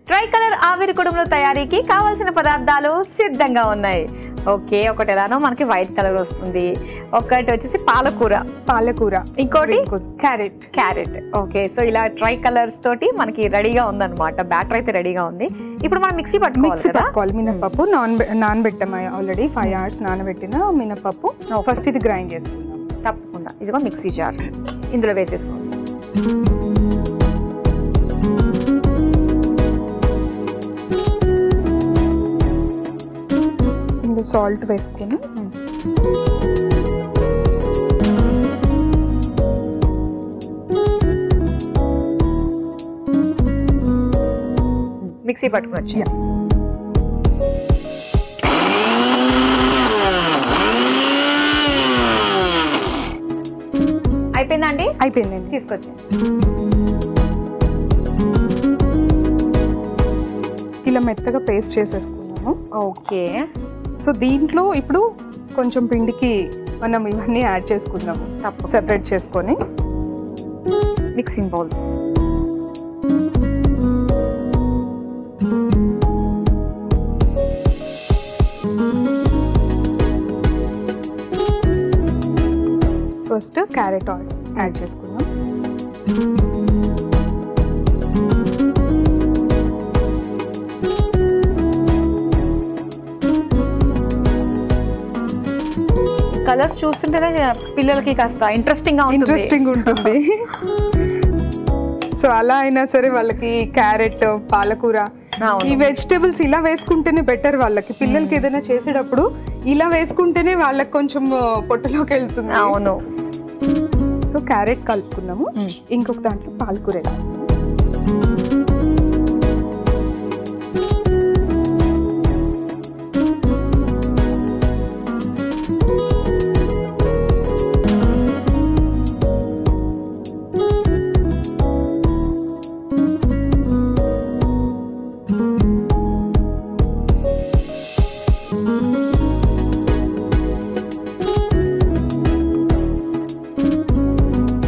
Tricolour ఆవిరి కుడుముల తయారీకి కావాల్సిన పదార్థాలు సిద్ధంగా ఉన్నాయి. ఓకే, ఒకటి ఎలానో మనకి వైట్ కలర్ వస్తుంది, ఒకటి వచ్చేసి పాలకూర, ఇంకోటి క్యారెట్. ఓకే, సో ఇలా ట్రై కలర్స్ తోటి మనకి రెడీగా ఉందన్నమాట. బ్యాటర్ అయితే రెడీగా ఉంది. ఇప్పుడు మనం మిక్సీ పట్టుకోవాలి. మినపప్పు నానబెట్టాము ఆల్రెడీ 5 hours నానబెట్టిన మినపప్పు. ఫస్ట్ ఇది గ్రైండ్ చేసుకుందాం. తప్పకుండా ఇదిగో మిక్సీ జార్, ఇందులో వేసేసుకోండి. సాల్ట్ వేసుకొని మిక్సీ పట్టుకోవచ్చు. అయిపోయిందండి? అయిపోయిందండి. తీసుకొచ్చి ఇలా మెత్తగా పేస్ట్ చేసేసుకున్నాము. ఓకే, సో దీంట్లో ఇప్పుడు కొంచెం పిండికి మనం ఇవన్నీ యాడ్ చేసుకుందాము. సెపరేట్ చేసుకొని mixing bowls. First carrot oil add చేసుకుందాం. కలర్స్ చూస్తుంటేనే పిల్లలకి కాస్త ఇంట్రెస్టింగ్ ఉంటుంది. సో అలా అయినా సరే వాళ్ళకి క్యారెట్, పాలకూర, ఈ వెజిటేబుల్స్ ఇలా వేసుకుంటేనే బెటర్. వాళ్ళకి పిల్లలకి ఏదైనా చేసేటప్పుడు ఇలా వేసుకుంటేనే వాళ్ళకి కొంచెం పొట్టలోకి వెళ్తుంది. అవును. సో క్యారెట్ కలుపుకున్నాము. ఇంకొక దాంట్లో పాలకూర.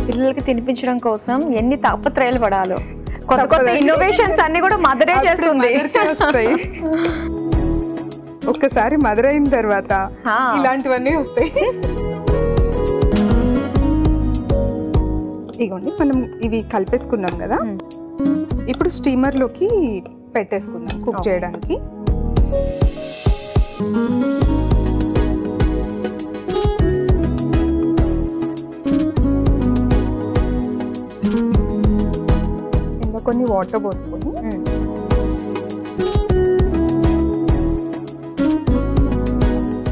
పిల్లలకి తినిపించడం కోసం ఎన్ని తాపత్రయాలు పడాలో. కొత్త ఇన్నోవేషన్స్ అన్ని కూడా మదరే చేస్తుంది. ఒక్కసారి మదర్ అయిన తర్వాత ఇలాంటివన్నీ వస్తాయి. ఇదిగోండి, మనం ఇవి కలిపేసుకున్నాం కదా. ఇప్పుడు స్టీమర్ లోకి పెట్టేసుకుందాం కుక్ చేయడానికి. కొన్ని వాటర్ పోసుకొని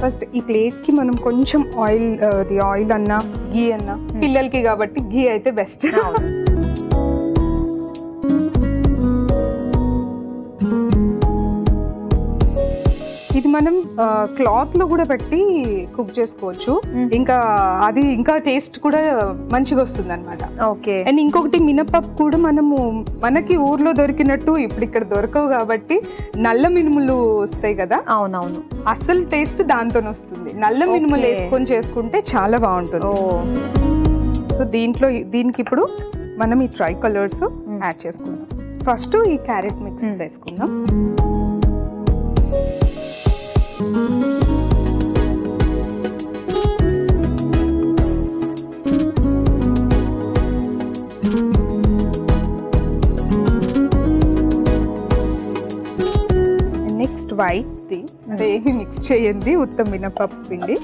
ఫస్ట్ ఈ ప్లేట్ కి మనం కొంచెం ఆయిల్ అన్నా ఘీ అన్నా, పిల్లలకి కాబట్టి ఘీ అయితే బెస్ట్. ఇది మనం క్లాత్ లో కూడా పెట్టి కుక్ చేసుకోవచ్చు. ఇంకా అది ఇంకా టేస్ట్ కూడా మంచిగా వస్తుంది అనమాట. ఓకే. అండ్ ఇంకొకటి మినపప్పు కూడా మనకి ఊర్లో దొరికినట్టు ఇప్పుడు ఇక్కడ దొరకవు కాబట్టి నల్ల మినుములు వస్తాయి కదా. అవునవును, అసలు టేస్ట్ దాంతో వస్తుంది. నల్ల మినుములు వేసుకొని చేసుకుంటే చాలా బాగుంటుంది. సో దీనికి ఇప్పుడు మనం ఈ ట్రై కలర్స్ యాడ్ చేసుకుందాం. ఫస్ట్ ఈ క్యారెట్ మిక్స్ వేసుకుందాం. నెక్స్ట్ వైట్ ది, అంటే ఏమి మిక్స్ చేయండి, ఉత్త మినపప్పు పిండి.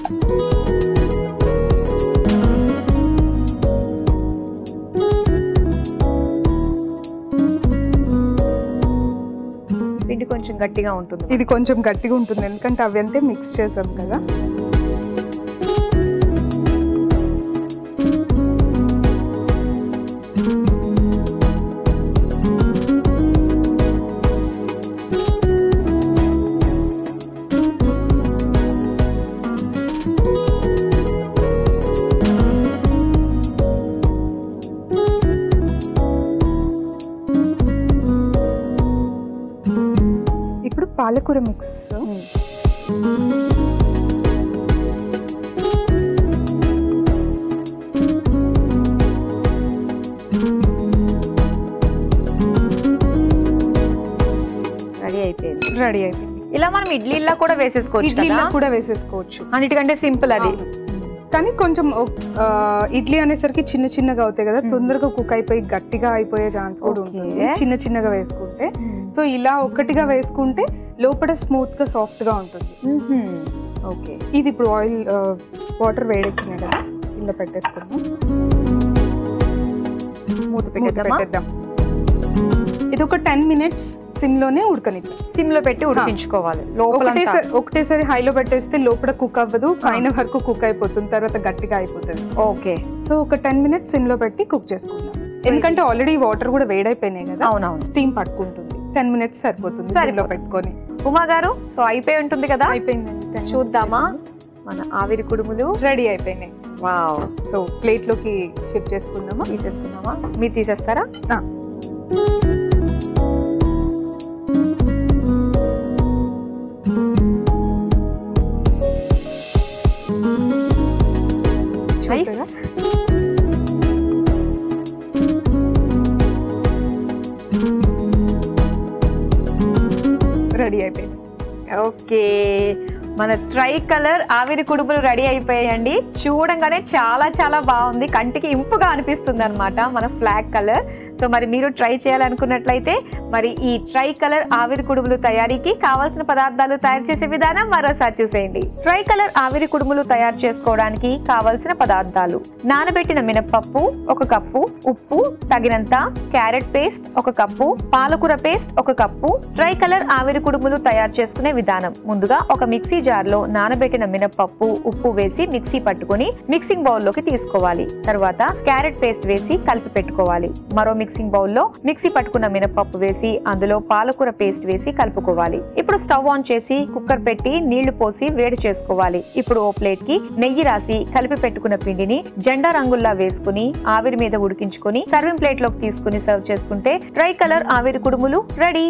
పిండి కొంచెం గట్టిగా ఉంటుంది. ఇది కొంచెం గట్టిగా ఉంటుంది ఎందుకంటే అవి అంతే మిక్స్ చేసాం కదా. పాలకూర మిక్స్ రెడీ అయిపోయింది. ఇలా మనం ఇడ్లీలా కూడా వేసేసుకోవచ్చు, ఇడ్లీలా కూడా వేసేసుకోవచ్చు. అన్నిటికంటే సింపుల్ అది. కానీ కొంచెం ఇడ్లీ అనేసరికి చిన్న చిన్నగా అవుతాయి కదా, తొందరగా కుక్ అయిపోయి గట్టిగా అయిపోయే ఛాన్స్ కూడా ఉంటుంది చిన్న చిన్నగా వేసుకుంటే. సో ఇలా ఒక్కటిగా వేసుకుంటే లోపల స్మూత్ గా సాఫ్ట్ గా ఉంటుంది. ఓకే, ఇది ఇప్పుడు ఆయిల్ వాటర్ వేడెక్కినాయి కదా, ఇలా పెట్టేసుకుందాం. మూత పెట్టేద్దాం. ఇది ఒక 10 minutes సిమ్ లోనే ఉడకనిద్దాం. సిమ్ లో పెట్టి ఉడికించుకోవాలి. ఒకటేసారి హైలో పెట్టేస్తే లోపల కుక్ అవ్వదు, పైన వరకు కుక్ అయిపోతుంది, తర్వాత గట్టిగా అయిపోతుంది. ఓకే, సో ఒక 10 minutes సిమ్ లో పెట్టి కుక్ చేసుకుందాం. ఎందుకంటే ఆల్రెడీ వాటర్ కూడా వేడైపోయినాయి కదా, అవునవును, స్టీమ్ పట్టుకుంటుంది. 10 minutes సరిపోతుంది సిమ్ లో పెట్టుకొని. ఉమా గారు, సో అయిపోయి ఉంటుంది కదా? అయిపోయిందండి. చూద్దామా? మన ఆవిరి కుడుములు రెడీ అయిపోయినాయి. వావ్. సో ప్లేట్ లోకి షిఫ్ట్ చేసుకుందామా? తీసేసుకుందామా? మీరు తీసేస్తారా? రెడీ అయిపోయింది. ఓకే, మన ట్రై కలర్ ఆవిరి కుడుములు రెడీ అయిపోయాయండి. చూడంగానే చాలా చాలా బాగుంది, కంటికి ఇంపుగా అనిపిస్తుంది అనమాట మన ఫ్లాగ్ కలర్. సో మరి మీరు ట్రై చేయాలనుకున్నట్లయితే మరి ఈ ట్రై కలర్ ఆవిరి కుడుములు తయారీకి కావాల్సిన పదార్థాలు తయారు చేసే విధానం మరోసారి చూసేయండి. ట్రై కలర్ ఆవిరి కుడుములు తయారు చేసుకోవడానికి కావాల్సిన పదార్థాలు: నానబెట్టిన మినపప్పు 1 కప్పు, ఉప్పు తగినంత, క్యారెట్ పేస్ట్ 1 కప్పు, పాలకూర పేస్ట్ 1 కప్పు. ట్రై కలర్ ఆవిరి కుడుములు తయారు చేసుకునే విధానం: ముందుగా ఒక మిక్సీ జార్ లో నానబెట్టిన మినపప్పు, ఉప్పు వేసి మిక్సీ పట్టుకుని మిక్సింగ్ బౌల్ లోకి తీసుకోవాలి. తర్వాత క్యారెట్ పేస్ట్ వేసి కలిపి పెట్టుకోవాలి. మరో మిక్సింగ్ బౌల్ లో మిక్సీ పట్టుకున్న మినపప్పు వేసి అందులో పాలకూర పేస్ట్ వేసి కలుపుకోవాలి. ఇప్పుడు స్టవ్ ఆన్ చేసి కుక్కర్ పెట్టి నీళ్లు పోసి వేడి చేసుకోవాలి. ఇప్పుడు ఓ ప్లేట్ కి నెయ్యి రాసి కలిపి పెట్టుకున్న పిండిని జెండా రంగుల్లా వేసుకుని ఆవిరి మీద ఉడికించుకుని సర్వింగ్ ప్లేట్ లోకి తీసుకుని సర్వ్ చేసుకుంటే ట్రై కలర్ ఆవిరి కుడుములు రెడీ.